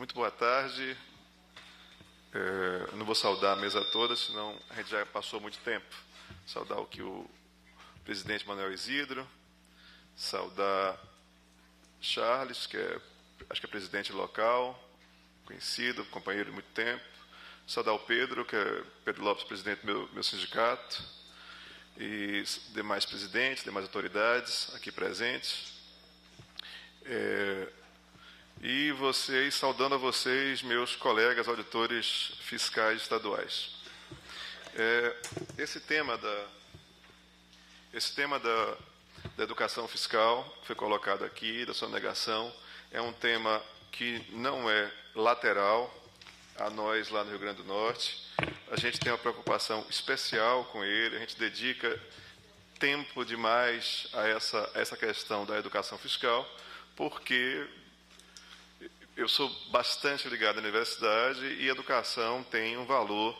Muito boa tarde. Não vou saudar a mesa toda, senão a gente já passou muito tempo. Saudar o presidente Manuel Isidro, saudar Charles, acho que é presidente local, conhecido, companheiro de muito tempo. Saudar o Pedro, que é Pedro Lopes, presidente do meu sindicato, e demais presidentes, demais autoridades aqui presentes. E saudando a vocês, meus colegas auditores fiscais estaduais. Esse tema da educação fiscal que foi colocado aqui, da sonegação, é um tema que não é lateral a nós lá no Rio Grande do Norte. A gente tem uma preocupação especial com ele, a gente dedica tempo demais a essa questão da educação fiscal, porque eu sou bastante ligado à universidade e a educação tem um valor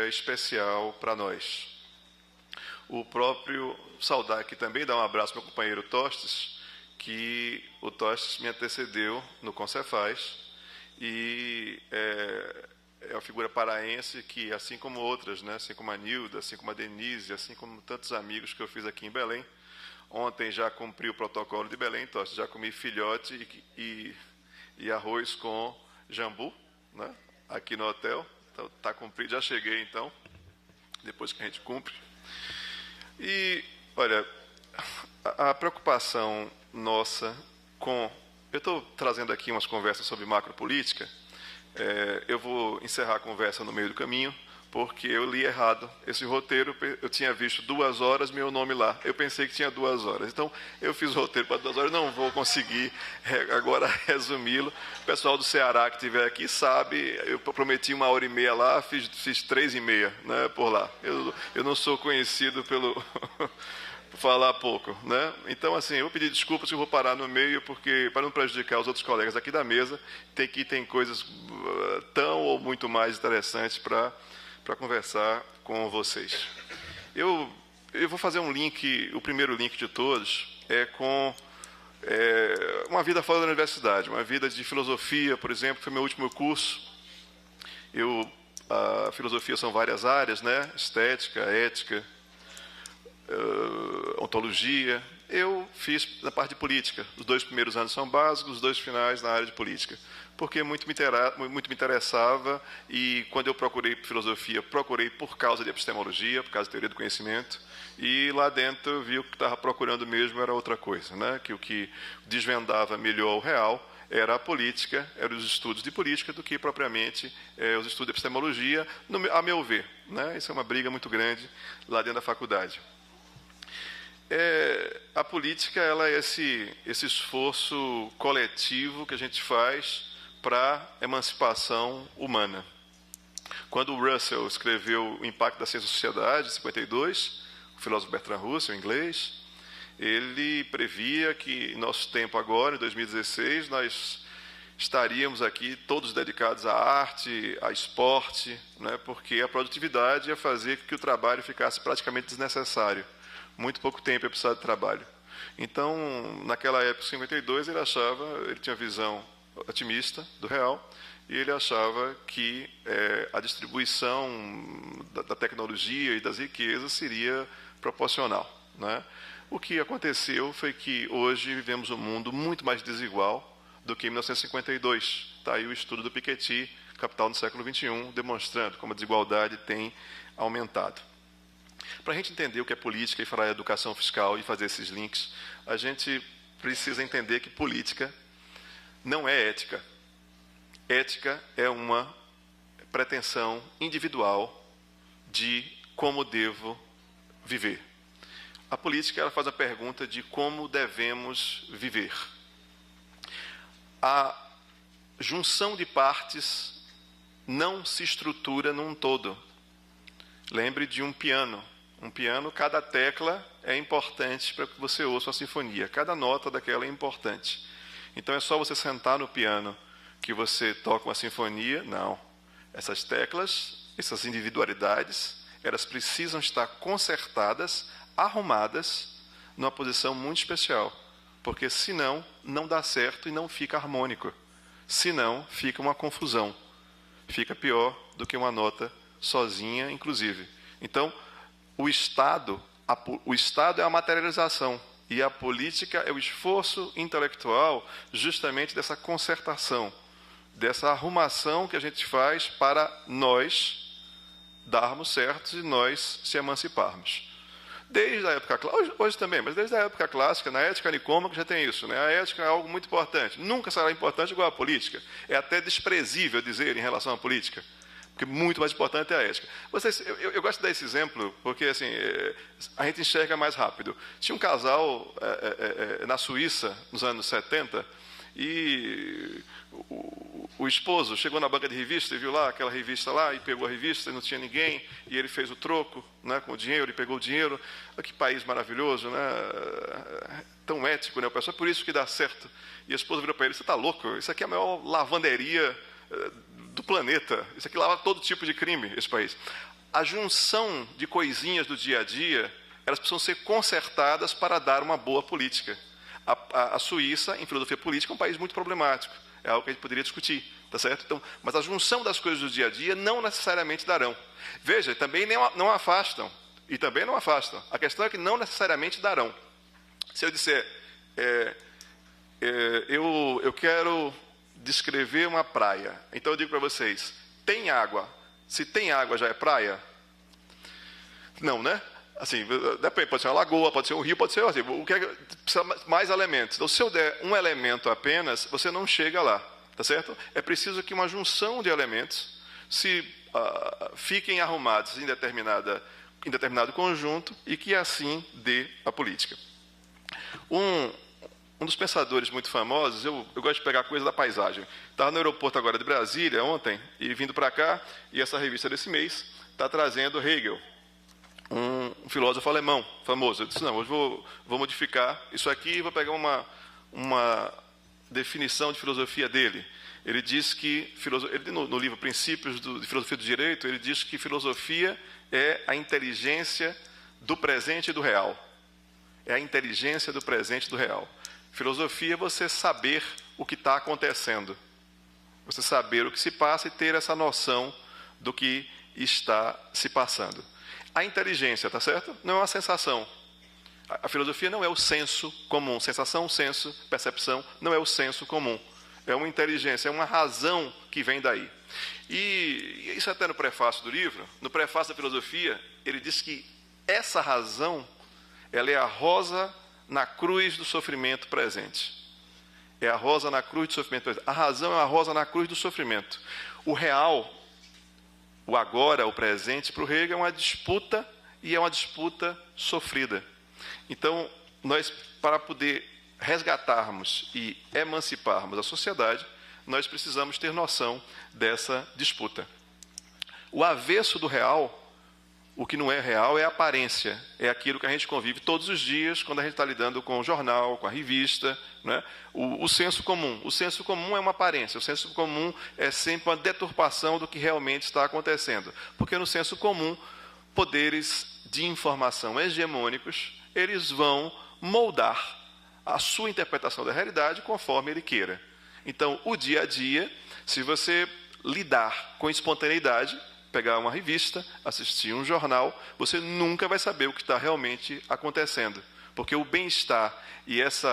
especial para nós. O próprio saudar aqui também, dar um abraço para o meu companheiro Tostes, que o Tostes me antecedeu no Concefaz, e é uma figura paraense que, assim como outras, né, assim como a Nilda, assim como a Denise, assim como tantos amigos que eu fiz aqui em Belém, ontem já cumpri o protocolo de Belém, Tostes, já comi filhote e arroz com jambu, né, aqui no hotel. Então, está cumprido, já cheguei, então, depois que a gente cumpre. E, olha, a preocupação nossa com... Eu estou trazendo aqui umas conversas sobre macropolítica. Eu vou encerrar a conversa no meio do caminho, porque eu li errado esse roteiro. Eu tinha visto 2 horas, meu nome lá. Eu pensei que tinha 2 horas. Então, eu fiz o roteiro para 2 horas, não vou conseguir agora resumi-lo. O pessoal do Ceará que estiver aqui sabe, eu prometi 1h30 lá, fiz 3h30, né, por lá. Eu não sou conhecido pelo... por falar pouco, né? Então, assim, eu vou pedir desculpas se eu vou parar no meio, porque, para não prejudicar os outros colegas aqui da mesa, tem coisas tão ou muito mais interessantes para conversar com vocês. Eu vou fazer um link, o primeiro link de todos, com uma vida fora da universidade, uma vida de filosofia, por exemplo, foi meu último curso. A filosofia são várias áreas, né? Estética, ética, ontologia. Eu fiz na parte de política. Os 2 primeiros anos são básicos, os 2 finais na área de política, porque muito me interessava, e quando eu procurei filosofia, procurei por causa de epistemologia, por causa de teoria do conhecimento, e lá dentro eu vi o que estava procurando mesmo era outra coisa, né? Que o que desvendava melhor o real era a política, eram os estudos de política, do que propriamente os estudos de epistemologia, a meu ver, né? Isso é uma briga muito grande lá dentro da faculdade. A política, ela é esse esforço coletivo que a gente faz para a emancipação humana. Quando o Russell escreveu O Impacto da Ciência e Sociedade, em 52, o filósofo Bertrand Russell, em inglês, ele previa que, em nosso tempo agora, em 2016, nós estaríamos aqui todos dedicados à arte, a esporte, né, porque a produtividade ia fazer com que o trabalho ficasse praticamente desnecessário. Muito pouco tempo ia precisar de trabalho. Então, naquela época, em 52, ele tinha visão otimista do real, e ele achava que a distribuição da tecnologia e das riquezas seria proporcional, né? O que aconteceu foi que hoje vivemos um mundo muito mais desigual do que em 1952. Está aí o estudo do Piketty, Capital no século XXI, demonstrando como a desigualdade tem aumentado. Para a gente entender o que é política e falar de educação fiscal e fazer esses links, a gente precisa entender que política não é ética. Ética é uma pretensão individual de como devo viver. A política, ela faz a pergunta de como devemos viver. A junção de partes não se estrutura num todo. Lembre de um piano. Um piano, cada tecla é importante para que você ouça uma sinfonia. Cada nota daquela é importante. Então, é só você sentar no piano que você toca uma sinfonia? Não. Essas teclas, essas individualidades, elas precisam estar consertadas, arrumadas, numa posição muito especial. Porque, senão, não dá certo e não fica harmônico. Senão, fica uma confusão. Fica pior do que uma nota sozinha, inclusive. Então, o Estado é a materialização e a política é o esforço intelectual justamente dessa concertação, dessa arrumação que a gente faz para nós darmos certos e nós se emanciparmos. Desde a época clássica, hoje também, mas desde a época clássica, na ética nicômaca já tem isso, né? A ética é algo muito importante. Nunca será importante igual a política. É até desprezível dizer em relação à política, porque muito mais importante é a ética. Eu gosto de dar esse exemplo, porque assim, a gente enxerga mais rápido. Tinha um casal na Suíça, nos anos 70, e o esposo chegou na banca de revista e viu lá aquela revista lá, e pegou a revista e não tinha ninguém, e ele fez o troco, né, com o dinheiro, ele pegou o dinheiro. Que país maravilhoso, né? Tão ético, né? O pessoal, por isso que dá certo. E a esposa virou para ele: você está louco? Isso aqui é a maior lavanderia do planeta. Isso aqui lava todo tipo de crime, esse país. A junção de coisinhas do dia a dia, elas precisam ser consertadas para dar uma boa política. A Suíça, em filosofia política, é um país muito problemático. É algo que a gente poderia discutir, tá certo? Então, mas a junção das coisas do dia a dia não necessariamente darão. Veja, também não afastam. E também não afastam. A questão é que não necessariamente darão. Se eu disser, eu quero descrever uma praia, então eu digo para vocês, tem água. Se tem água, já é praia? Não, né? Assim, depende, pode ser uma lagoa, pode ser um rio, pode ser assim, o que precisa mais elementos. Então, se eu der um elemento apenas, você não chega lá, tá certo? É preciso que uma junção de elementos fiquem arrumados em determinado conjunto e que assim dê a política. Um dos pensadores muito famosos, eu gosto de pegar coisa da paisagem. Estava no aeroporto agora de Brasília ontem e vindo para cá, e essa revista desse mês está trazendo Hegel, um filósofo alemão famoso. Eu disse: não, hoje vou modificar isso aqui e vou pegar uma definição de filosofia dele. Ele diz que, no livro Princípios de Filosofia do Direito, ele diz que filosofia é a inteligência do presente e do real. É a inteligência do presente e do real. Filosofia é você saber o que está acontecendo. Você saber o que se passa e ter essa noção do que está se passando. A inteligência, tá certo? Não é uma sensação. A filosofia não é o senso comum. Sensação, senso, percepção, não é o senso comum. É uma inteligência, é uma razão que vem daí. E isso até no prefácio do livro, no prefácio da filosofia, ele diz que essa razão, ela é a rosa na cruz do sofrimento presente. É a rosa na cruz do sofrimento presente. A razão é a rosa na cruz do sofrimento. O real, o agora, o presente, para o Hegel é uma disputa, e é uma disputa sofrida. Então, nós, para poder resgatarmos e emanciparmos a sociedade, nós precisamos ter noção dessa disputa. O avesso do real, o que não é real, é a aparência. É aquilo que a gente convive todos os dias, quando a gente está lidando com o jornal, com a revista, né? O senso comum. O senso comum é uma aparência. O senso comum é sempre uma deturpação do que realmente está acontecendo. Porque no senso comum, poderes de informação hegemônicos, eles vão moldar a sua interpretação da realidade conforme ele queira. Então, o dia a dia, se você lidar com espontaneidade, pegar uma revista, assistir um jornal, você nunca vai saber o que está realmente acontecendo. Porque o bem-estar e esse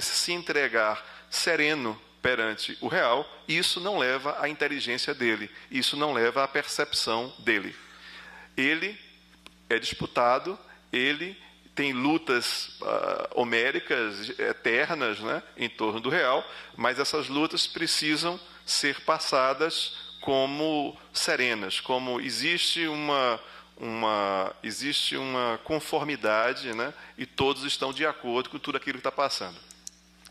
se entregar sereno perante o real, isso não leva à inteligência dele, isso não leva à percepção dele. Ele é disputado, ele tem lutas homéricas, eternas, né, em torno do real, mas essas lutas precisam ser passadas como serenas, como existe uma conformidade, né, e todos estão de acordo com tudo aquilo que está passando.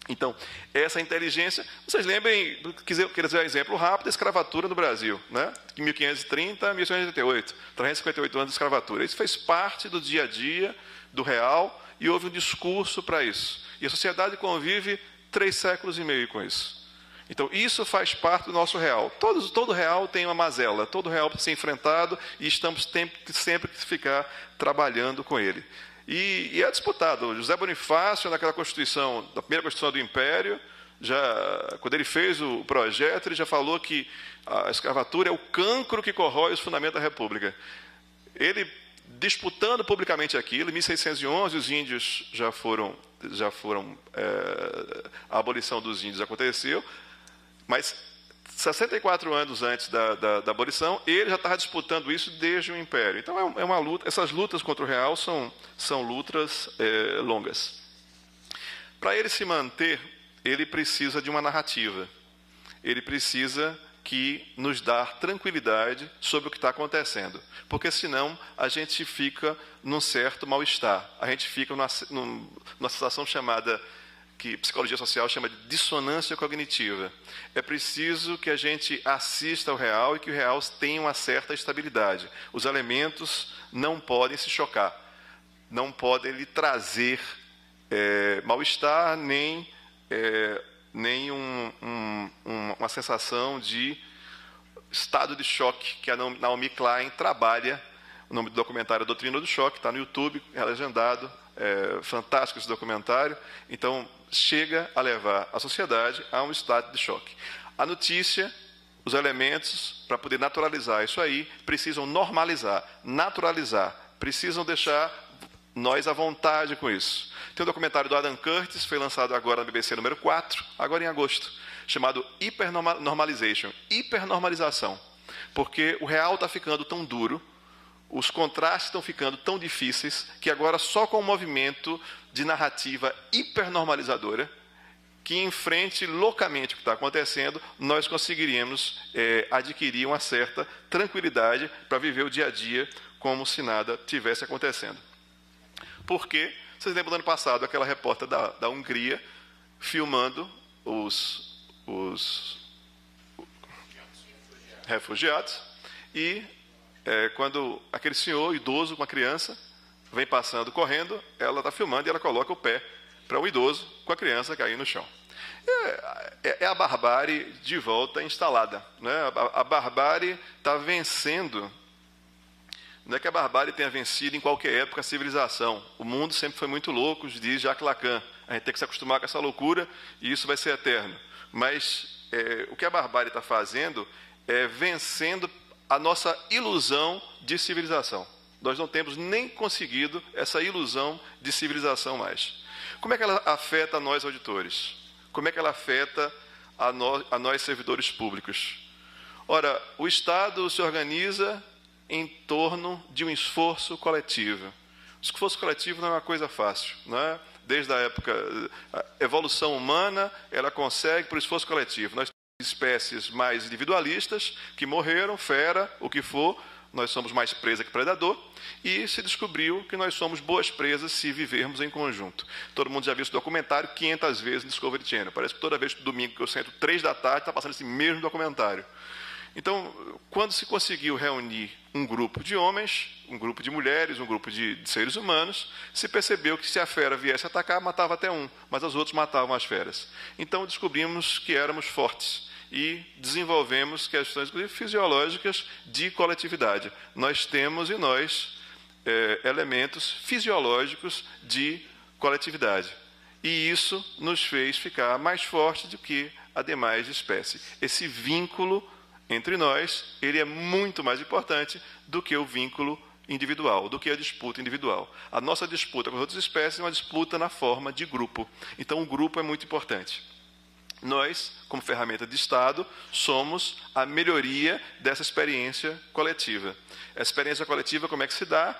Então, essa inteligência, vocês lembrem, quer dizer um exemplo rápido, da escravatura no Brasil, né? De 1530 a 1888, 358 anos de escravatura. Isso fez parte do dia a dia, do real, e houve um discurso para isso. E a sociedade convive 3 séculos e meio com isso. Então, isso faz parte do nosso real. Todo real tem uma mazela, todo real precisa ser enfrentado, e estamos sempre que ficar trabalhando com ele. E é disputado. José Bonifácio, naquela Constituição, da primeira Constituição do Império, quando ele fez o projeto, ele já falou que a escravatura é o cancro que corrói os fundamentos da República. Ele, disputando publicamente aquilo, em 1611, os índios a abolição dos índios aconteceu, mas 64 anos antes da abolição, ele já estava disputando isso desde o Império. Então, é uma luta. Essas lutas contra o real são lutas longas. Para ele se manter, ele precisa de uma narrativa. Ele precisa que nos dá tranquilidade sobre o que está acontecendo. Porque, senão, a gente fica num certo mal-estar. A gente fica numa situação chamada, que psicologia social chama de dissonância cognitiva. É preciso que a gente assista ao real e que o real tenha uma certa estabilidade. Os elementos não podem se chocar, não podem lhe trazer mal-estar, nem uma sensação de estado de choque, que a Naomi Klein trabalha. O nome do documentário é Doutrina do Choque, está no YouTube, é legendado, fantástico esse documentário. Então, chega a levar a sociedade a um estado de choque. A notícia, os elementos, para poder naturalizar isso aí, precisam normalizar, naturalizar, precisam deixar nós à vontade com isso. Tem um documentário do Adam Curtis, foi lançado agora na BBC número 4, agora em agosto, chamado Hypernormalization, hipernormalização, porque o real está ficando tão duro, os contrastes estão ficando tão difíceis, que agora só com um movimento de narrativa hipernormalizadora, que enfrente loucamente o que está acontecendo, nós conseguiríamos adquirir uma certa tranquilidade para viver o dia a dia como se nada tivesse acontecendo. Porque, vocês lembram do ano passado, aquela repórter da Hungria filmando os refugiados, e quando aquele senhor idoso com a criança vem passando correndo, ela está filmando e ela coloca o pé para o idoso com a criança cair no chão. É a barbárie de volta instalada, né? A barbárie está vencendo. Não é que a barbárie tenha vencido em qualquer época a civilização. O mundo sempre foi muito louco, diz Jacques Lacan. A gente tem que se acostumar com essa loucura e isso vai ser eterno. Mas o que a barbárie está fazendo é vencendo a nossa ilusão de civilização. Nós não temos nem conseguido essa ilusão de civilização mais. Como é que ela afeta a nós, auditores? Como é que ela afeta a nós servidores públicos? Ora, o Estado se organiza em torno de um esforço coletivo. O esforço coletivo não é uma coisa fácil, não é? Desde a época, a evolução humana, ela consegue por esforço coletivo. Nós temos espécies mais individualistas, que morreram, fera, o que for, nós somos mais presa que predador, e se descobriu que nós somos boas presas se vivermos em conjunto. Todo mundo já viu esse documentário 500 vezes no Discovery Channel. Parece que toda vez que domingo que eu sento 3 da tarde, está passando esse mesmo documentário. Então, quando se conseguiu reunir um grupo de homens, um grupo de mulheres, um grupo de seres humanos, se percebeu que se a fera viesse atacar, matava até um, mas os outros matavam as feras. Então, descobrimos que éramos fortes e desenvolvemos questões fisiológicas de coletividade. Nós temos em nós elementos fisiológicos de coletividade. E isso nos fez ficar mais fortes do que a demais espécie. Esse vínculo entre nós, ele é muito mais importante do que o vínculo individual, do que a disputa individual. A nossa disputa com as outras espécies é uma disputa na forma de grupo. Então, o grupo é muito importante. Nós, como ferramenta de Estado, somos a melhoria dessa experiência coletiva. Essa experiência coletiva, como é que se dá?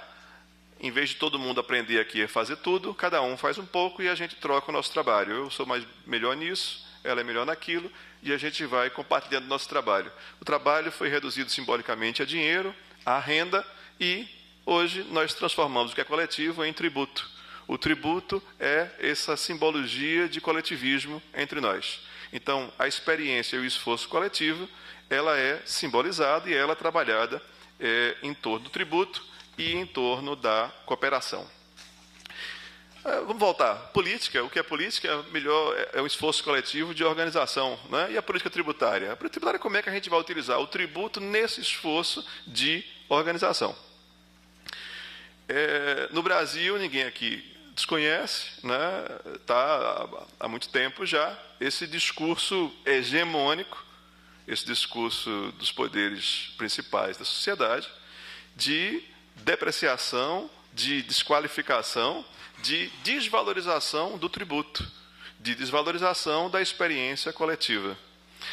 Em vez de todo mundo aprender aqui a fazer tudo, cada um faz um pouco e a gente troca o nosso trabalho. Eu sou melhor nisso, ela é melhor naquilo, e a gente vai compartilhando o nosso trabalho. O trabalho foi reduzido simbolicamente a dinheiro, a renda, e hoje nós transformamos o que é coletivo em tributo. O tributo é essa simbologia de coletivismo entre nós. Então, a experiência e o esforço coletivo, ela é simbolizada e ela é trabalhada em torno do tributo e em torno da cooperação. Vamos voltar. Política. O que é política? É um esforço coletivo de organização, né? E a política tributária? A política tributária, como é que a gente vai utilizar o tributo nesse esforço de organização? No Brasil, ninguém aqui desconhece, né? Tá há muito tempo já, esse discurso hegemônico, esse discurso dos poderes principais da sociedade, de depreciação, de desqualificação, de desvalorização do tributo, de desvalorização da experiência coletiva.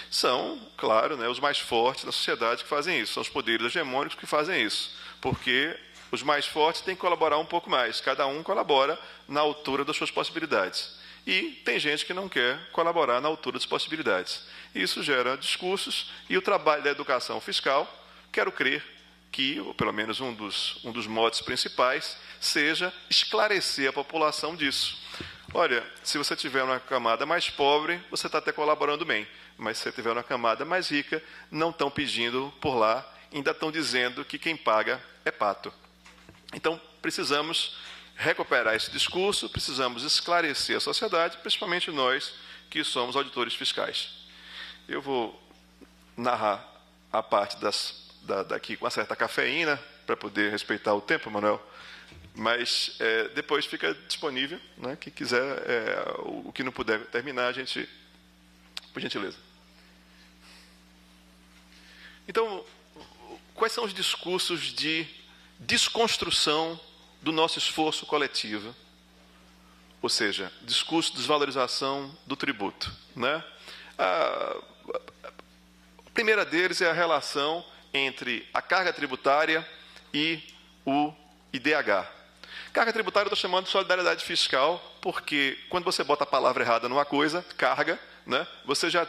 São, claro, né, os mais fortes da sociedade que fazem isso, são os poderes hegemônicos que fazem isso, porque os mais fortes têm que colaborar um pouco mais, cada um colabora na altura das suas possibilidades. E tem gente que não quer colaborar na altura das possibilidades. Isso gera discursos, e o trabalho da educação fiscal, quero crer que, ou pelo menos um dos motes principais, seja esclarecer a população disso. Olha, se você tiver uma camada mais pobre, você está até colaborando bem, mas se você tiver uma camada mais rica, não estão pedindo por lá, ainda estão dizendo que quem paga é pato. Então, precisamos recuperar esse discurso, precisamos esclarecer a sociedade, principalmente nós que somos auditores fiscais. Eu vou narrar a parte daqui com uma certa cafeína, para poder respeitar o tempo, Manuel, mas depois fica disponível, né, quem quiser, o que não puder terminar, a gente, por gentileza. Então, quais são os discursos de desconstrução do nosso esforço coletivo? Ou seja, discurso de desvalorização do tributo, né? A primeira deles é a relação entre a carga tributária e o IDH. Carga tributária eu estou chamando de solidariedade fiscal, porque quando você bota a palavra errada numa coisa, carga, né, você já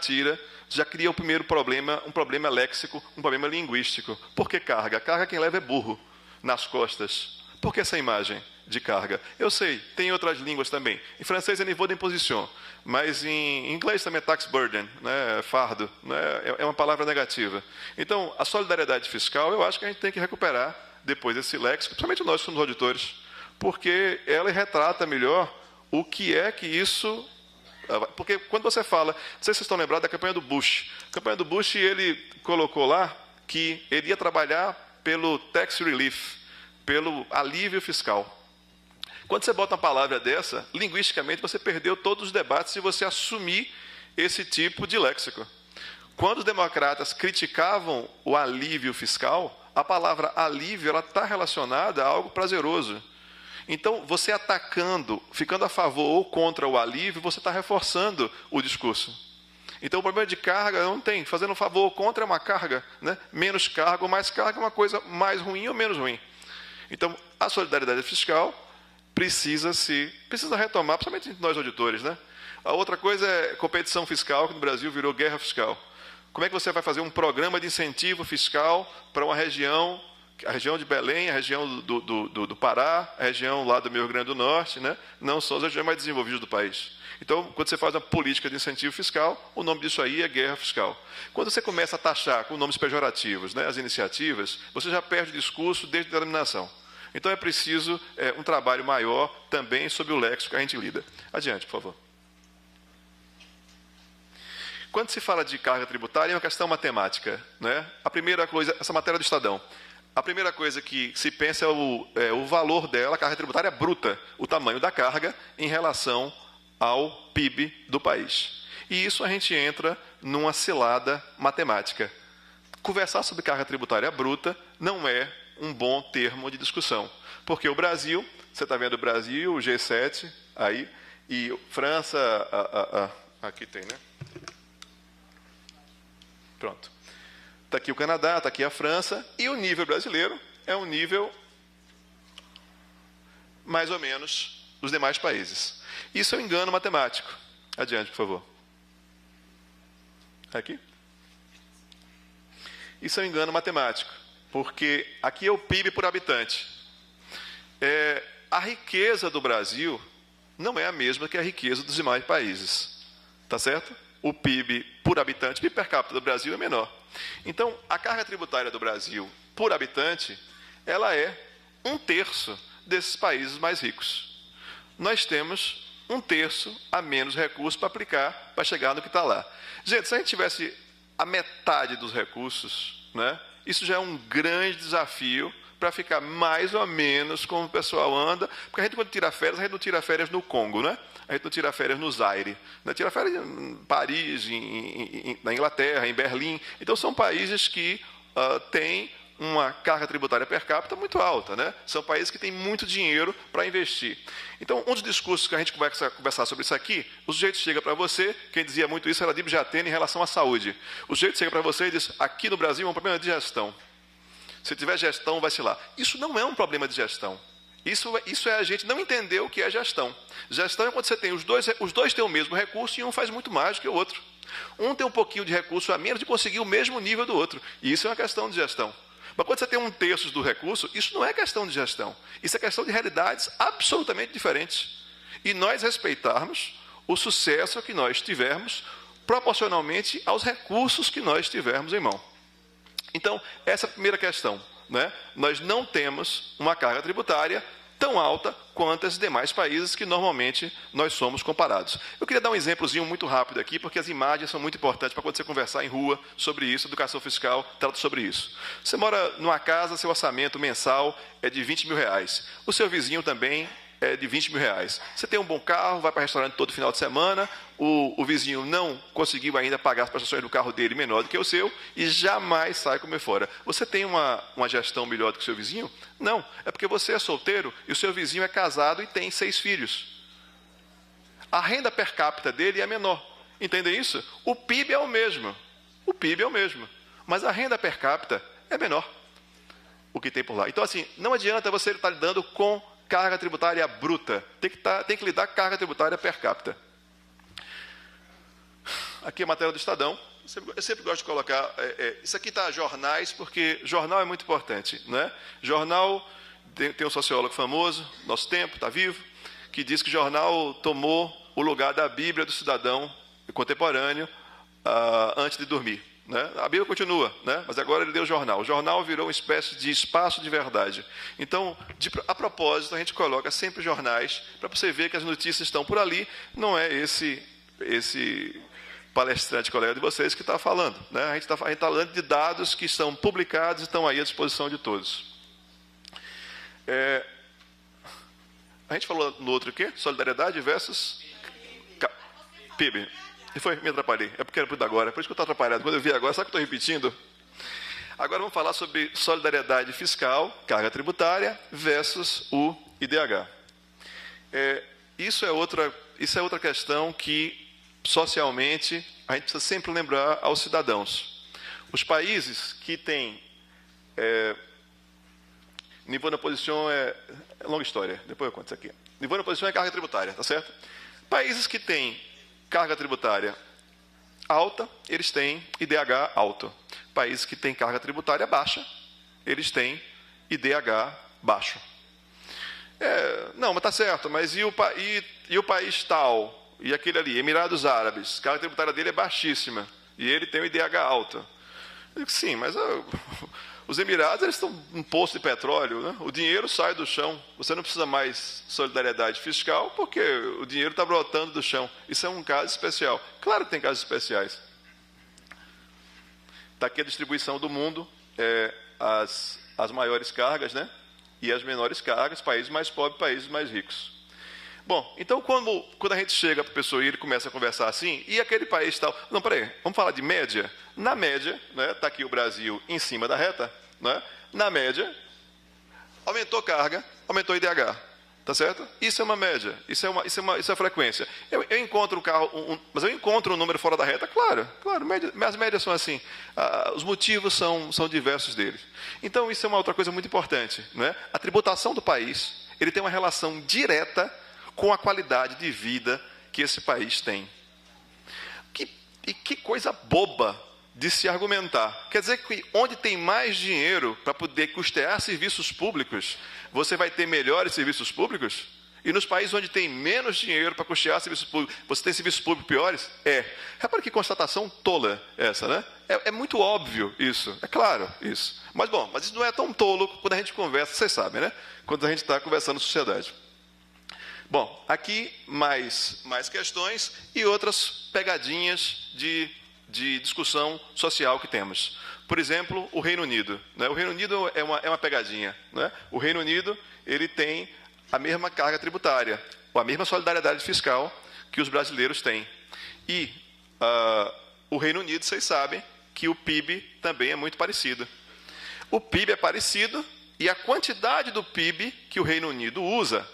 cria o primeiro problema, um problema léxico, um problema linguístico. Por que carga? Carga quem leva é burro nas costas. Por que essa imagem de carga? Eu sei, tem outras línguas também. Em francês é niveau d'imposition, mas em inglês também é tax burden, né, fardo, né, é uma palavra negativa. Então, a solidariedade fiscal, eu acho que a gente tem que recuperar depois desse léxico, principalmente nós que somos auditores, porque ela retrata melhor o que é que isso... Porque quando você fala... Não sei se vocês estão lembrados da campanha do Bush. A campanha do Bush, ele colocou lá que ele ia trabalhar pelo tax relief, pelo alívio fiscal. Quando você bota uma palavra dessa, linguisticamente você perdeu todos os debates se você assumir esse tipo de léxico. Quando os democratas criticavam o alívio fiscal, a palavra alívio ela está relacionada a algo prazeroso. Então, você atacando, ficando a favor ou contra o alívio, você está reforçando o discurso. Então, o problema de carga não tem. Fazendo um favor ou contra é uma carga, né? Menos carga ou mais carga é uma coisa mais ruim ou menos ruim. Então, a solidariedade fiscal precisa retomar, principalmente nós auditores, né? A outra coisa é competição fiscal, que no Brasil virou guerra fiscal. Como é que você vai fazer um programa de incentivo fiscal para uma região, a região de Belém, a região do Pará, a região lá do Rio Grande do Norte, né? Não são as regiões mais desenvolvidas do país. Então, quando você faz uma política de incentivo fiscal, o nome disso aí é guerra fiscal. Quando você começa a taxar com nomes pejorativos, né, as iniciativas, você já perde o discurso desde a denominação. Então, é preciso um trabalho maior também sobre o léxico que a gente lida. Adiante, por favor. Quando se fala de carga tributária, é uma questão matemática, né? A primeira coisa, essa matéria do Estadão, a primeira coisa que se pensa é o valor dela, a carga tributária bruta, o tamanho da carga em relação ao PIB do país. E isso a gente entra numa cilada matemática. Conversar sobre carga tributária bruta não é um bom termo de discussão, porque o Brasil, você está vendo o Brasil, o G7, aí, e França, aqui tem, né? Pronto. Está aqui o Canadá, está aqui a França, e o nível brasileiro é um nível mais ou menos dos demais países. Isso é um engano matemático. Adiante, por favor. Aqui. Isso é um engano matemático, porque aqui é o PIB por habitante. A riqueza do Brasil não é a mesma que a riqueza dos demais países. Tá certo? O PIB por habitante, PIB per capita do Brasil é menor. Então, a carga tributária do Brasil por habitante, ela é 1/3 desses países mais ricos. Nós temos 1/3 a menos recursos para aplicar, para chegar no que está lá. Gente, se a gente tivesse a metade dos recursos, né, isso já é um grande desafio para ficar mais ou menos como o pessoal anda, porque a gente, quando tira férias, a gente não tira férias no Congo, né? A gente não tira férias no Zaire, né? Tira férias em Paris, na Inglaterra, em Berlim. Então, são países que têm uma carga tributária per capita muito alta, né? São países que têm muito dinheiro para investir. Então, um dos discursos que a gente conversar sobre isso aqui, o sujeito chega para você, quem dizia muito isso era Dibs de Atena em relação à saúde. O sujeito chega para você e diz, aqui no Brasil é um problema de gestão. Se tiver gestão, vai-se lá. Isso não é um problema de gestão. Isso é a gente não entender o que é gestão. Gestão é quando você tem os dois têm o mesmo recurso e um faz muito mais do que o outro. Um tem um pouquinho de recurso a menos de conseguir o mesmo nível do outro. E isso é uma questão de gestão. Mas quando você tem 1/3 do recurso, isso não é questão de gestão. Isso é questão de realidades absolutamente diferentes. E nós respeitarmos o sucesso que nós tivermos proporcionalmente aos recursos que nós tivermos em mão. Então, essa é a primeira questão, né? Nós não temos uma carga tributária tão alta quanto os demais países que normalmente nós somos comparados. Eu queria dar um exemplozinho muito rápido aqui, porque as imagens são muito importantes para quando você conversar em rua sobre isso, educação fiscal trata sobre isso. Você mora numa casa, seu orçamento mensal é de R$20 mil. O seu vizinho também é de R$20 mil. Você tem um bom carro, vai para restaurante todo final de semana, o vizinho não conseguiu ainda pagar as prestações do carro dele menor do que o seu e jamais sai comer fora. Você tem uma gestão melhor do que o seu vizinho? Não, é porque você é solteiro e o seu vizinho é casado e tem 6 filhos. A renda per capita dele é menor. Entendem isso? O PIB é o mesmo. O PIB é o mesmo. Mas a renda per capita é menor. O que tem por lá. Então, assim, não adianta você estar lidando com carga tributária bruta. Tem que lidar com carga tributária per capita. Aqui é a matéria do Estadão. Eu sempre gosto de colocar... isso aqui está jornais, porque jornal é muito importante, né? Jornal, tem um sociólogo famoso, nosso tempo, está vivo, que diz que jornal tomou o lugar da Bíblia do cidadão contemporâneo antes de dormir. Né? A Bíblia continua, né? Mas agora ele deu o jornal. O jornal virou uma espécie de espaço de verdade. Então, a propósito, a gente coloca sempre jornais para você ver que as notícias estão por ali. Não é esse palestrante colega de vocês que está falando. Né? A gente está falando de dados que são publicados e estão aí à disposição de todos. A gente falou no outro o quê? Solidariedade versus PIB. E foi, me atrapalhei. É porque era por agora. É por isso que eu estou atrapalhado. Quando eu vi agora, sabe que eu estou repetindo? Agora vamos falar sobre solidariedade fiscal, carga tributária, versus o IDH. Isso é outra questão que, socialmente, a gente precisa sempre lembrar aos cidadãos. Os países que têm... nível de posição é longa história. Depois eu conto isso aqui. Nível de posição é carga tributária, tá certo? Países que têm carga tributária alta, eles têm IDH alto. Países que têm carga tributária baixa, eles têm IDH baixo. Não, mas está certo, mas e o país tal, e aquele ali, Emirados Árabes, a carga tributária dele é baixíssima, e ele tem o IDH alto. Eu digo, sim, mas os Emirados, eles estão um poço de petróleo, né? O dinheiro sai do chão, você não precisa mais solidariedade fiscal, porque o dinheiro está brotando do chão. Isso é um caso especial. Claro que tem casos especiais. Está aqui a distribuição do mundo, as maiores cargas, né? E as menores cargas, países mais pobres, países mais ricos. Bom, então quando a gente chega para a pessoa e ele começa a conversar assim, e aquele país tal... Não, peraí, vamos falar de média? Na média, né, está aqui o Brasil em cima da reta, né, na média, aumentou carga, aumentou IDH, tá certo? Isso é uma média, isso é frequência. Eu encontro um carro, mas eu encontro um número fora da reta, claro, as médias são assim, os motivos são diversos deles. Então, isso é uma outra coisa muito importante, né? A tributação do país, ele tem uma relação direta com a qualidade de vida que esse país tem. Que coisa boba de se argumentar. Quer dizer que onde tem mais dinheiro para poder custear serviços públicos, você vai ter melhores serviços públicos? E nos países onde tem menos dinheiro para custear serviços públicos, você tem serviços públicos piores? Repara que constatação tola essa, né? É muito óbvio isso, é claro isso. Mas isso não é tão tolo quando a gente conversa, vocês sabem, né? Quando a gente está conversando em sociedade. Bom, aqui mais questões e outras pegadinhas de de discussão social que temos. Por exemplo, o Reino Unido. Né? O Reino Unido é uma pegadinha. Né? O Reino Unido ele tem a mesma carga tributária, ou a mesma solidariedade fiscal que os brasileiros têm. E o Reino Unido, vocês sabem que o PIB também é muito parecido. O PIB é parecido e a quantidade do PIB que o Reino Unido usa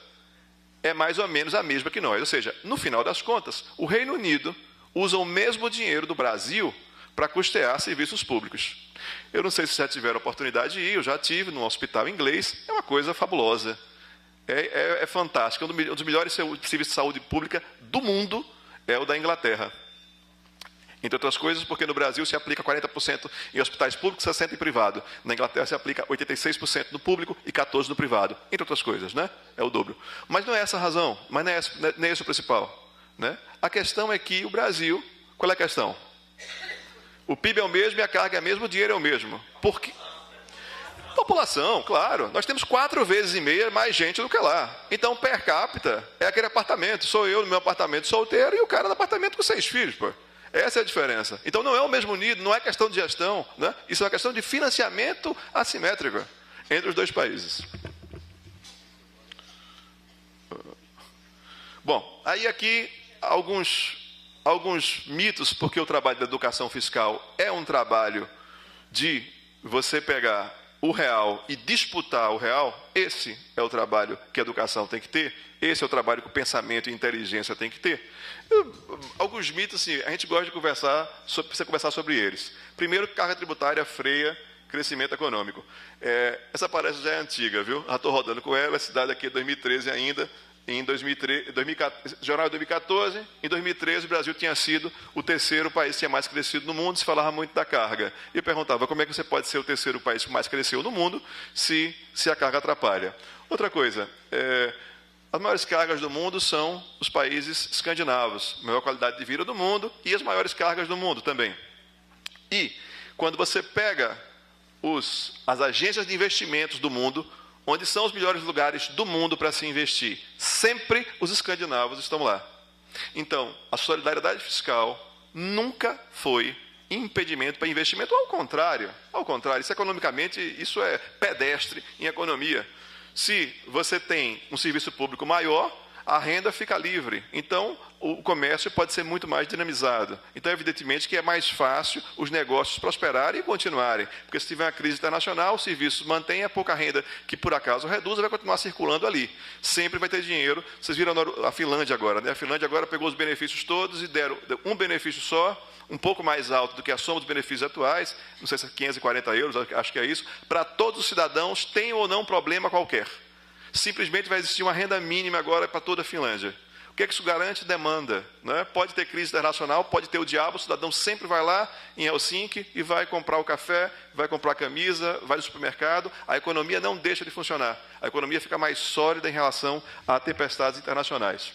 é mais ou menos a mesma que nós. Ou seja, no final das contas, o Reino Unido usa o mesmo dinheiro do Brasil para custear serviços públicos. Eu não sei se já tiveram a oportunidade de ir, eu já tive num hospital inglês, é uma coisa fabulosa. É fantástico. Um dos melhores serviços de saúde pública do mundo é o da Inglaterra. Entre outras coisas, porque no Brasil se aplica 40% em hospitais públicos e 60% em privado. Na Inglaterra se aplica 86% no público e 14% no privado. Entre outras coisas, né? É o dobro. Mas não é essa a razão, mas não é esse o principal. Né? A questão é que o Brasil... Qual é a questão? O PIB é o mesmo e a carga é a mesma, o dinheiro é o mesmo. Por quê? População, claro. Nós temos 4,5 vezes mais gente do que lá. Então, per capita, é aquele apartamento. Sou eu no meu apartamento solteiro e o cara no apartamento com 6 filhos, pô. Essa é a diferença. Então, não é o mesmo nível, não é questão de gestão, né? Isso é uma questão de financiamento assimétrico entre os dois países. Bom, aí aqui alguns mitos, porque o trabalho da educação fiscal é um trabalho de você pegar o real e disputar o real. Esse é o trabalho que a educação tem que ter, esse é o trabalho que o pensamento e a inteligência tem que ter. Alguns mitos, assim, a gente gosta de precisa conversar sobre eles. Primeiro, carga tributária freia crescimento econômico. Essa palestra já é antiga, viu? Já estou rodando com ela, a cidade aqui é 2013 ainda. Em 2014, em 2013, o Brasil tinha sido o terceiro país que tinha mais crescido no mundo, se falava muito da carga. E eu perguntava, como é que você pode ser o terceiro país que mais cresceu no mundo se a carga atrapalha? Outra coisa, as maiores cargas do mundo são os países escandinavos, a maior qualidade de vida do mundo e as maiores cargas do mundo também. E, quando você pega as agências de investimentos do mundo, onde são os melhores lugares do mundo para se investir, sempre os escandinavos estão lá. Então, a solidariedade fiscal nunca foi impedimento para investimento, ao contrário, isso economicamente, isso é pedestre em economia. Se você tem um serviço público maior, a renda fica livre. Então, o comércio pode ser muito mais dinamizado. Então, evidentemente que é mais fácil os negócios prosperarem e continuarem. Porque se tiver uma crise internacional, o serviço mantém a pouca renda que, por acaso, reduz, vai continuar circulando ali. Sempre vai ter dinheiro. Vocês viram a Finlândia agora, né? A Finlândia agora pegou os benefícios todos e deram um benefício só, um pouco mais alto do que a soma dos benefícios atuais, não sei se é 540 euros, acho que é isso, para todos os cidadãos, tenham ou não problema qualquer. Simplesmente vai existir uma renda mínima agora para toda a Finlândia. O que é que isso garante? Demanda. Né? Pode ter crise internacional, pode ter o diabo, o cidadão sempre vai lá em Helsinki e vai comprar o café, vai comprar a camisa, vai no supermercado, a economia não deixa de funcionar. A economia fica mais sólida em relação a tempestades internacionais.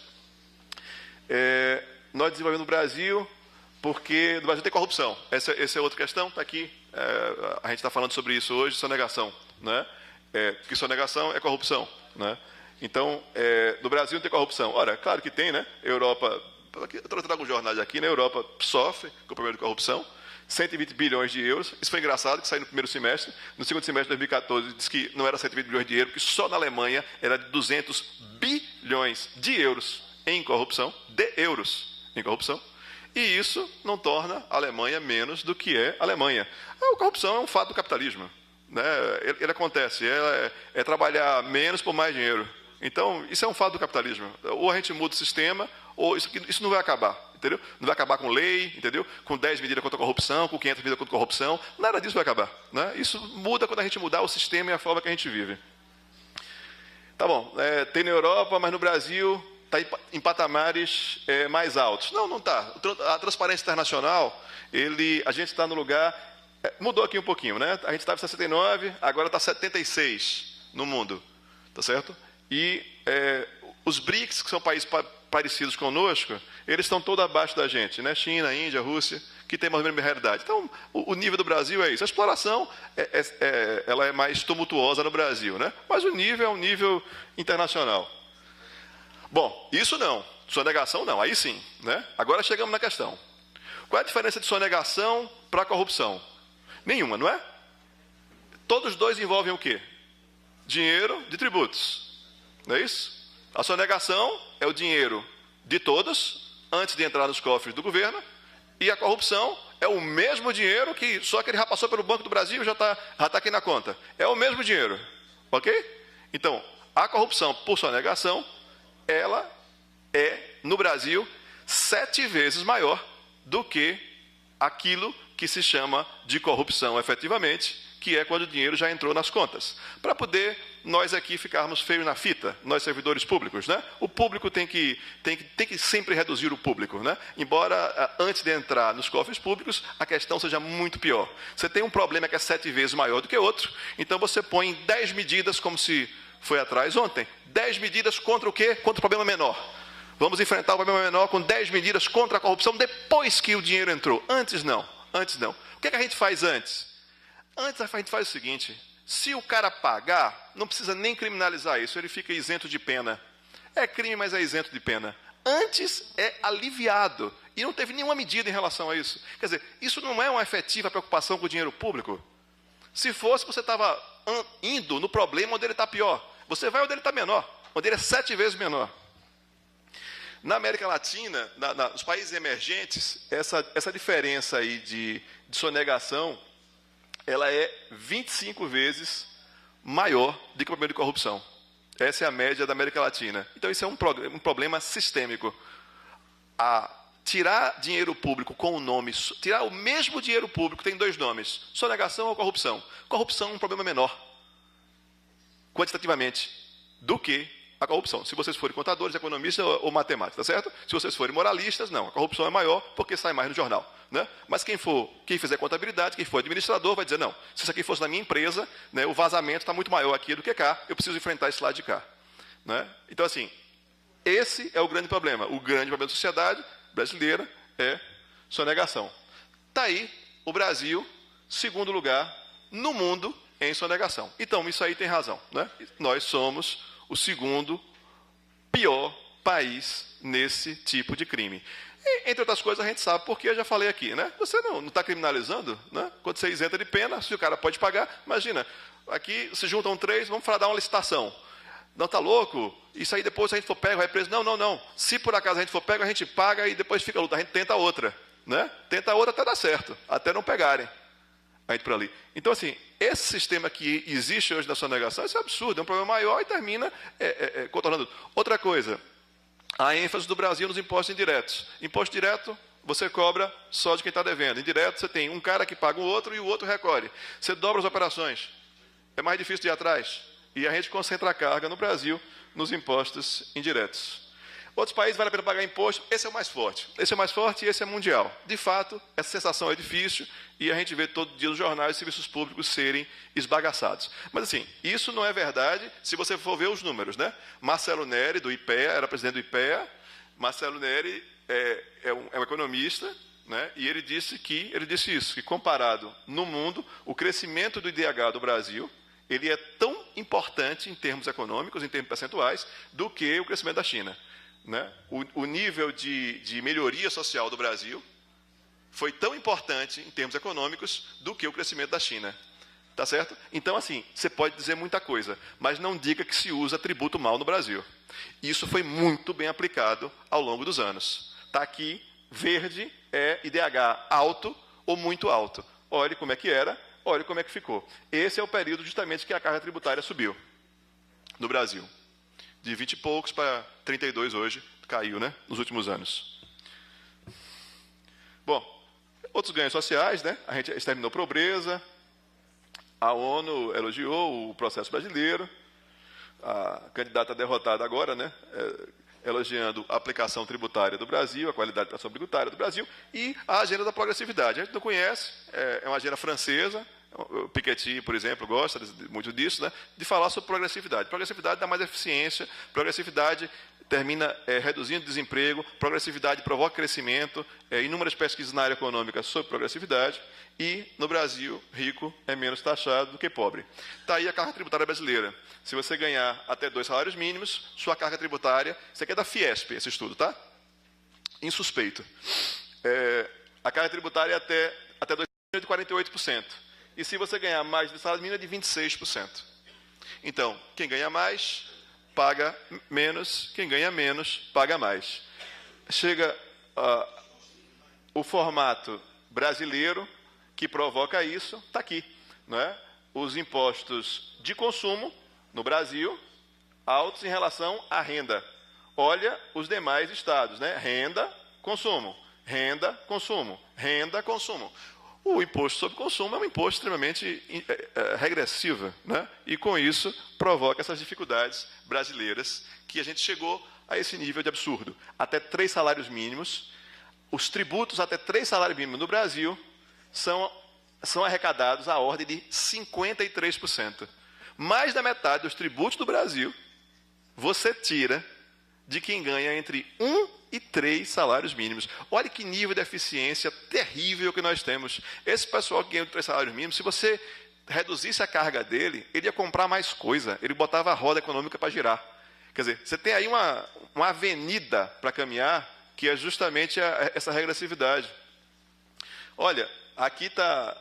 Nós desenvolvemos no Brasil, porque no Brasil tem corrupção. Essa é outra questão, está aqui. A gente está falando sobre isso hoje, sonegação. Né? Porque sonegação é corrupção. Né? Então, no Brasil não tem corrupção. Ora, claro que tem, né? Europa, eu trago um jornal aqui, na Europa sofre com o problema de corrupção, 120 bilhões de euros. Isso foi engraçado, que saiu no primeiro semestre. No segundo semestre de 2014, disse que não era 120 bilhões de euros, porque só na Alemanha era de 200 bilhões de euros em corrupção, e isso não torna a Alemanha menos do que é a Alemanha. A corrupção é um fato do capitalismo. Né? Ele acontece, é trabalhar menos por mais dinheiro. Então, isso é um fato do capitalismo. Ou a gente muda o sistema, ou isso não vai acabar. Entendeu? Não vai acabar com lei, entendeu? Com 10 medidas contra a corrupção, com 500 medidas contra a corrupção. Nada disso vai acabar. Né? Isso muda quando a gente mudar o sistema e a forma que a gente vive. Tá bom, tem na Europa, mas no Brasil está em patamares mais altos. Não está. A transparência internacional, a gente está no lugar... mudou aqui um pouquinho, né? A gente estava em 69, agora está 76 no mundo, tá certo? E os BRICS, que são países parecidos conosco, eles estão todos abaixo da gente, né? China, Índia, Rússia, que tem mais ou menos a mesma realidade. Então, o nível do Brasil é isso. A exploração ela é mais tumultuosa no Brasil, né? Mas o nível é um nível internacional. Bom, isso não. Sonegação não, aí sim, né? Agora chegamos na questão. Qual é a diferença de sonegação para corrupção? Nenhuma, não é? Todos os dois envolvem o quê? Dinheiro de tributos. Não é isso? A sonegação é o dinheiro de todos, antes de entrar nos cofres do governo, e a corrupção é o mesmo dinheiro, só que ele já passou pelo Banco do Brasil e já está aqui na conta. É o mesmo dinheiro. Ok? Então, a corrupção por sonegação, ela é, no Brasil, 7 vezes maior do que aquilo que se chama de corrupção efetivamente, que é quando o dinheiro já entrou nas contas. Para poder nós aqui ficarmos feios na fita, nós servidores públicos, né? O público tem que sempre reduzir o público, né? Embora antes de entrar nos cofres públicos, a questão seja muito pior. Você tem um problema que é 7 vezes maior do que outro, então você põe 10 medidas, como se foi atrás ontem, 10 medidas contra o quê? Contra o problema menor. Vamos enfrentar o problema menor com 10 medidas contra a corrupção depois que o dinheiro entrou. Antes não, antes não. O que é que a gente faz antes? Antes a gente faz o seguinte: se o cara pagar, não precisa nem criminalizar isso, ele fica isento de pena. É crime, mas é isento de pena. Antes é aliviado, e não teve nenhuma medida em relação a isso. Quer dizer, isso não é uma efetiva preocupação com o dinheiro público. Se fosse, você estava indo no problema onde ele está pior. Você vai onde ele está menor, onde ele é 7 vezes menor. Na América Latina, nos países emergentes, essa diferença aí de sonegação, ela é 25 vezes maior do que o problema de corrupção. Essa é a média da América Latina. Então, isso é um problema sistêmico. Tirar dinheiro público com o nome, tirar o mesmo dinheiro público, tem 2 nomes, sonegação ou corrupção. Corrupção é um problema menor, quantitativamente, do que a corrupção. Se vocês forem contadores, economistas ou matemáticos, tá certo? Se vocês forem moralistas, não. A corrupção é maior porque sai mais no jornal, né? Mas quem fizer contabilidade, quem for administrador, vai dizer, não, se isso aqui fosse na minha empresa, né, o vazamento está muito maior aqui do que cá, eu preciso enfrentar esse lado de cá. Né? Então, assim, esse é o grande problema. O grande problema da sociedade brasileira é sonegação. Está aí o Brasil, segundo lugar no mundo em sonegação. Então, isso aí tem razão. Né? Nós somos o segundo pior país nesse tipo de crime. E, entre outras coisas, a gente sabe porque eu já falei aqui, né? Você não está criminalizando, né? Quando você isenta de pena, se o cara pode pagar, imagina, aqui se juntam 3, vamos falar, dar uma licitação. Não, está louco? Isso aí depois, se a gente for pego, vai preso. Não, não, não. Se por acaso a gente for pego, a gente paga e depois fica a luta. A gente tenta outra, né? Tenta outra até dar certo, até não pegarem a gente por ali. Então, assim, esse sistema que existe hoje da sonegação, isso é absurdo, é um problema maior e termina contornando. Outra coisa, a ênfase do Brasil nos impostos indiretos. Imposto direto, você cobra só de quem está devendo. Indireto, você tem um cara que paga o outro e o outro recolhe. Você dobra as operações. É mais difícil de ir atrás. E a gente concentra a carga no Brasil nos impostos indiretos. Outros países vale a pena pagar imposto, esse é o mais forte. Esse é o mais forte e esse é mundial. De fato, essa sensação é difícil e a gente vê todo dia nos jornais os serviços públicos serem esbagaçados. Mas, assim, isso não é verdade se você for ver os números, né? Marcelo Neri, do IPEA, era presidente do IPEA. Marcelo Neri é um economista, né? E ele disse isso, que comparado no mundo, o crescimento do IDH do Brasil, ele é tão importante em termos econômicos, em termos percentuais, do que o crescimento da China. Né? O nível de melhoria social do Brasil foi tão importante em termos econômicos do que o crescimento da China. Tá certo? Então, assim, você pode dizer muita coisa, mas não diga que se usa tributo mal no Brasil. Isso foi muito bem aplicado ao longo dos anos. Está aqui, verde é IDH alto ou muito alto. Olhe como é que era, olhe como é que ficou. Esse é o período justamente que a carga tributária subiu no Brasil. De 20 e poucos para 32 hoje, caiu, né, nos últimos anos. Bom, outros ganhos sociais, né? A gente exterminou a pobreza, a ONU elogiou o processo brasileiro, a candidata derrotada agora, né, elogiando a aplicação tributária do Brasil, a qualidade da aplicação tributária do Brasil e a agenda da progressividade. A gente não conhece, é uma agenda francesa. O Piketty, por exemplo, gosta muito disso, né, de falar sobre progressividade. Progressividade dá mais eficiência, progressividade termina reduzindo o desemprego, progressividade provoca crescimento, inúmeras pesquisas na área econômica sobre progressividade, e no Brasil, rico é menos taxado do que pobre. Está aí a carga tributária brasileira. Se você ganhar até 2 salários mínimos, sua carga tributária, isso aqui é da Fiesp, esse estudo, tá? Insuspeito. a carga tributária até 2000 é de 48%. E se você ganhar mais do salário mínimo, é de 26%. Então, quem ganha mais, paga menos, quem ganha menos, paga mais. Chega o formato brasileiro que provoca isso, está aqui. Não é? Os impostos de consumo no Brasil, altos em relação à renda. Olha os demais estados, né? Renda, consumo, renda, consumo, renda, consumo. O imposto sobre consumo é um imposto extremamente regressivo, né? E com isso provoca essas dificuldades brasileiras que a gente chegou a esse nível de absurdo. Até 3 salários mínimos, os tributos até 3 salários mínimos no Brasil são arrecadados à ordem de 53%. Mais da metade dos tributos do Brasil você tira de quem ganha entre 1 e 3 salários mínimos. Olha que nível de eficiência terrível que nós temos. Esse pessoal que ganha 3 salários mínimos, se você reduzisse a carga dele, ele ia comprar mais coisa, ele botava a roda econômica para girar. Quer dizer, você tem aí uma avenida para caminhar, que é justamente essa regressividade. Olha, aqui está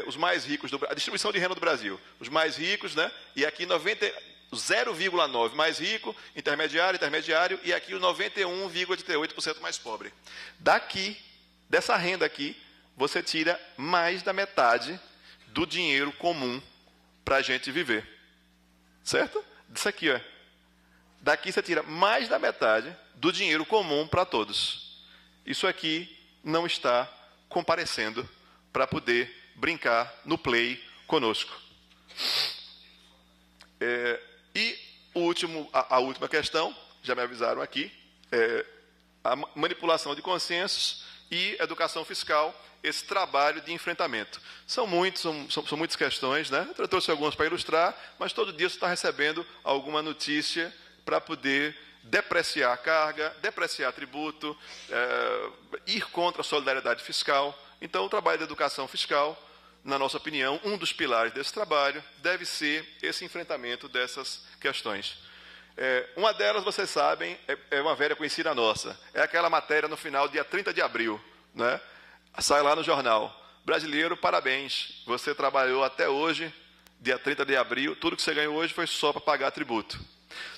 os mais ricos, a distribuição de renda do Brasil. Os mais ricos, né? E aqui 0,9 mais rico, intermediário, e aqui o 91,8% mais pobre. Dessa renda aqui, você tira mais da metade do dinheiro comum para a gente viver. Certo? Isso aqui, ó. Daqui você tira mais da metade do dinheiro comum para todos. Isso aqui não está comparecendo para poder brincar no play conosco. E a última questão, já me avisaram aqui, a manipulação de consensos e educação fiscal, esse trabalho de enfrentamento. São muitas questões, né? Eu trouxe algumas para ilustrar, mas todo dia você está recebendo alguma notícia para poder depreciar a carga, depreciar tributo, ir contra a solidariedade fiscal. Então, o trabalho da educação fiscal, na nossa opinião, um dos pilares desse trabalho deve ser esse enfrentamento dessas questões. Uma delas, vocês sabem, é uma velha conhecida nossa. É aquela matéria no final, dia 30 de abril. Né? Sai lá no jornal. Brasileiro, parabéns. Você trabalhou até hoje, dia 30 de abril, tudo que você ganhou hoje foi só para pagar tributo.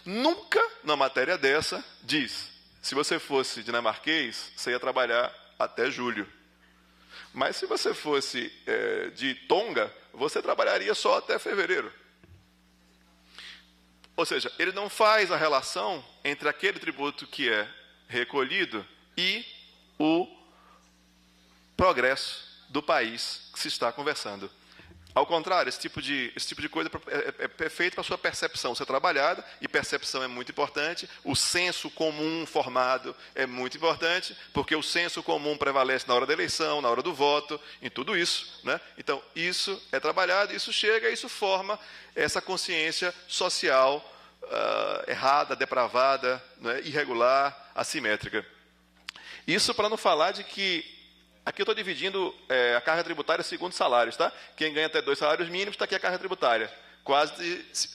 Nunca, na matéria dessa, diz, se você fosse dinamarquês, você ia trabalhar até julho. Mas se você fosse de Tonga, você trabalharia só até fevereiro. Ou seja, ele não faz a relação entre aquele tributo que é recolhido e o progresso do país que se está conversando. Ao contrário, esse tipo de coisa é feito para a sua percepção ser trabalhada, e percepção é muito importante. O senso comum formado é muito importante, porque o senso comum prevalece na hora da eleição, na hora do voto, em tudo isso. Né? Então, isso é trabalhado, isso chega, isso forma essa consciência social errada, depravada, né? Irregular, assimétrica. Isso para não falar de que aqui eu estou dividindo a carga tributária segundo salários, tá? Quem ganha até 2 salários mínimos, está aqui a carga tributária.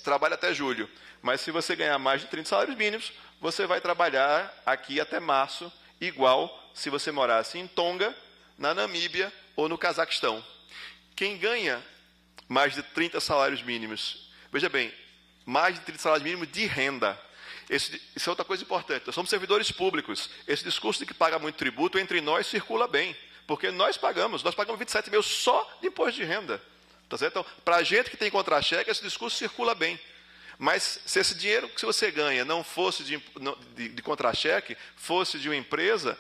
Trabalha até julho. Mas se você ganhar mais de 30 salários mínimos, você vai trabalhar aqui até março, igual se você morasse em Tonga, na Namíbia ou no Cazaquistão. Quem ganha mais de 30 salários mínimos, veja bem, mais de 30 salários mínimos de renda. Isso é outra coisa importante. Nós somos servidores públicos. Esse discurso de que paga muito tributo entre nós circula bem. Porque nós pagamos 27 mil só de imposto de renda. Tá certo? Então, para a gente que tem contra-cheque, esse discurso circula bem. Mas se esse dinheiro que você ganha não fosse de contra-cheque, fosse de uma empresa,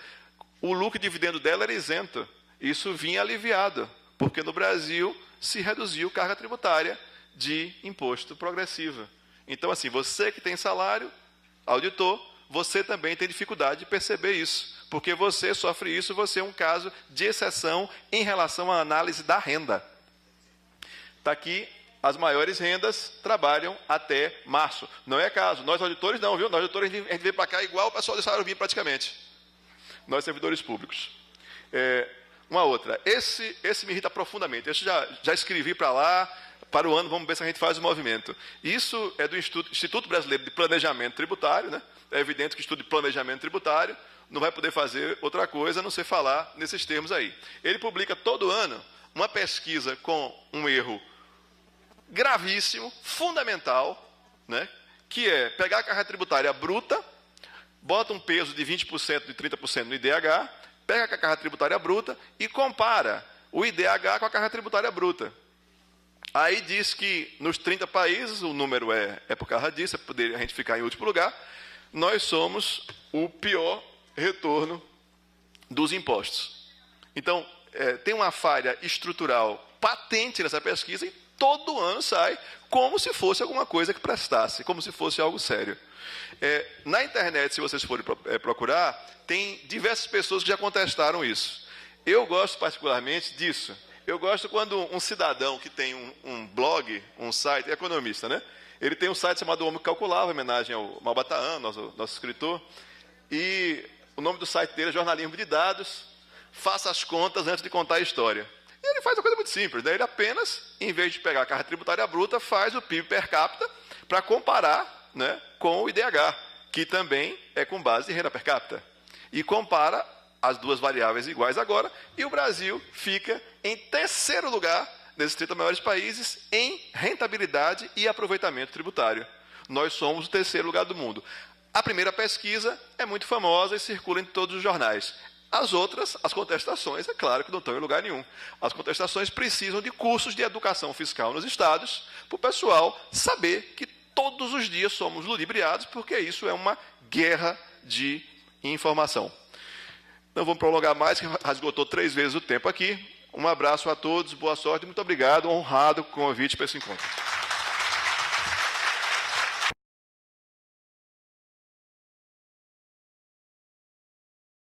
o lucro e dividendo dela era isento. Isso vinha aliviado, porque no Brasil se reduziu carga tributária de imposto progressivo. Então, assim, você que tem salário, auditor, você também tem dificuldade de perceber isso. Porque você sofre isso, você é um caso de exceção em relação à análise da renda. Está aqui, as maiores rendas trabalham até março. Não é caso. Nós auditores não, viu? Nós auditores a gente vem para cá igual o pessoal de salário mínimo praticamente. Nós servidores públicos. Uma outra. Esse me irrita profundamente. Esse já escrevi para lá, para o ano, vamos ver se a gente faz o movimento. Isso é do Instituto Brasileiro de Planejamento Tributário, né? É evidente que estudo de planejamento tributário. não vai poder fazer outra coisa a não ser falar nesses termos aí. Ele publica todo ano uma pesquisa com um erro gravíssimo, fundamental, né, que é pegar a carga tributária bruta, bota um peso de 20%, de 30% no IDH, pega a carga tributária bruta e compara o IDH com a carga tributária bruta. Aí diz que nos 30 países, o número é por causa disso, é poder a gente ficar em último lugar, nós somos o pior retorno dos impostos. Então, tem uma falha estrutural patente nessa pesquisa e todo ano sai como se fosse alguma coisa que prestasse, como se fosse algo sério. Na internet, se vocês forem procurar, tem diversas pessoas que já contestaram isso. Eu gosto particularmente disso. Eu gosto quando um cidadão que tem um blog, um site, é economista, né? Ele tem um site chamado O Homem que Calculava, em homenagem ao Malbataan, nosso escritor, e o nome do site dele é Jornalismo de Dados, faça as contas antes de contar a história. E ele faz uma coisa muito simples, né? Ele apenas, em vez de pegar a carga tributária bruta, faz o PIB per capita para comparar, né, com o IDH, que também é com base em renda per capita. E compara as duas variáveis iguais agora, e o Brasil fica em terceiro lugar desses 30 maiores países em rentabilidade e aproveitamento tributário. Nós somos o terceiro lugar do mundo. A primeira pesquisa é muito famosa e circula em todos os jornais. As outras, as contestações, é claro que não estão em lugar nenhum. As contestações precisam de cursos de educação fiscal nos estados, para o pessoal saber que todos os dias somos ludibriados, porque isso é uma guerra de informação. Não vamos prolongar mais, que esgotou 3 vezes o tempo aqui. Um abraço a todos, boa sorte, muito obrigado, honrado com o convite para esse encontro.